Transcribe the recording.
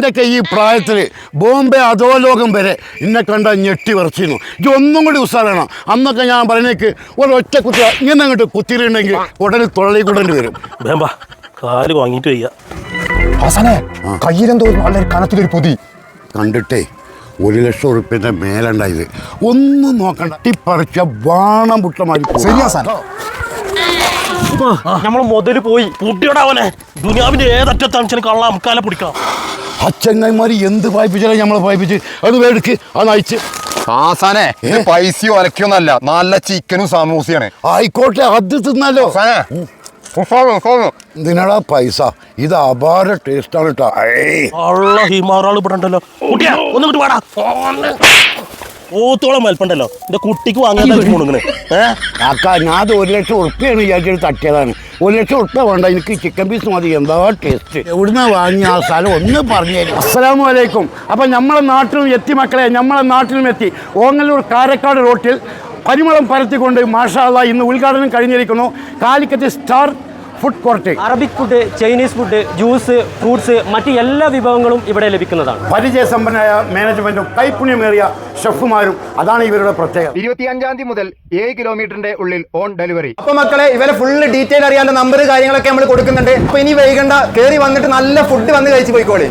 എൻ്റെയൊക്കെ ഈ പ്രായത്തിൽ ബോംബെ അധോലോകം വരെ എന്നെ കണ്ട ഞെട്ടി വിറച്ചിരുന്നു. ഇത് ഒന്നും കൂടി ഉത്സാഹമാണ്. അന്നൊക്കെ ഞാൻ പറഞ്ഞേക്ക് ഒരൊറ്റ കുത്തി ഇങ്ങനെ അങ്ങോട്ട് കുത്തിയിട്ടുണ്ടെങ്കിൽ ഉടനെ തൊള്ളി കൂടേണ്ടി വരും. കാല് വാങ്ങിയിട്ട് വയ്യ. കയ്യിലെന്തോ നല്ലൊരു കനത്തിലൊരു പൊതി കണ്ടിട്ടേ 1,00,000 ഉറുപ്പ്യൻ്റെ മേലുണ്ടായത്. ഒന്നും നോക്കണ്ട, പറിച്ച വാണം പുട്ടമായി. നമ്മള് മുതല് പോയി പൂട്ടിയോടാവനെ. ദുനിയാവിന്റെ ഏതറ്റത്താണ് കള്ള മുക്കാലെ പിടിക്കാം. ആ ചെങ്ങന്മാര് എന്ത് പായിപ്പിച്ചാലും നമ്മളെ പായിപ്പിച്ച് അത് വേടിക്ക് അത് നയിച്ച്. ആസാനെ പൈസയോ ഒലക്കൊന്നല്ല, നല്ല ചിക്കനും സമൂസയാണ്. ആയിക്കോട്ടെ, അത് തിന്നാലോ. എന്തിനാടാ പൈസ? ഇത് അപാര ടേസ്റ്റാണ് കേട്ടോ. ഹിമാറാള് ഇവിടെണ്ടല്ലോ. ഒന്നിട്ട് വാടാ. ഓത്തോളം വലിപ്പുണ്ടല്ലോ. എന്റെ കുട്ടിക്ക് വാങ്ങാൻ കൊടുക്കണേ. കാക്ക, ഞാൻ അത് 1,00,000 ഉറുപ്പ്യാണ് വിചാരിച്ചിട്ട് തട്ടിയതാണ്. 1,00,000 ഉറുപ്പ്യ വേണ്ട, എനിക്ക് ചിക്കൻ പീസ് മതി. എന്താ ടേസ്റ്റ്. എവിടുന്ന വാങ്ങിയ ആ സ്ഥലം ഒന്ന് പറഞ്ഞു തരും. അസ്സലാമു അലൈക്കും. അപ്പം നമ്മളെ നാട്ടിലും എത്തി മക്കളെ, നമ്മളെ നാട്ടിലും എത്തി. ഓങ്ങല്ലൂർ കാരക്കാട് റോട്ടിൽ പരിമളം പരത്തിക്കൊണ്ട് മാഷാ അല്ലാഹ് ഇന്ന് ഉദ്ഘാടനം കഴിഞ്ഞിരിക്കുന്നു Calicut star food court. Arabic food, Chinese food, juice, fruits, മറ്റ് എല്ലാ വിഭവങ്ങളും ഇവിടെ ലഭിക്കുന്നതാണ്. പരിചയസമ്പന്നമായ മാനേജ്മെന്റും കൈപുണ്യമേറിയ ഷെഫുമാരും, അതാണ് ഇവരുടെ പ്രത്യേകത. 25-ാം തീയതി മുതൽ 7 കിലോമീറ്ററിന്റെ ഉള്ളിൽ ഓൺ ഡെലിവറി. അപ്പൊ മക്കളെ, ഇവരെ ഫുള്ള് ഡീറ്റെയിൽ അറിയാനുള്ള നമ്പർ കാര്യങ്ങളൊക്കെ നമ്മൾ കൊടുക്കുന്നുണ്ട്. അപ്പൊ ഇനി വൈകണ്ട, കയറി വന്നിട്ട് നല്ല ഫുഡ് വന്ന് കഴിച്ച് പോയിക്കോളി.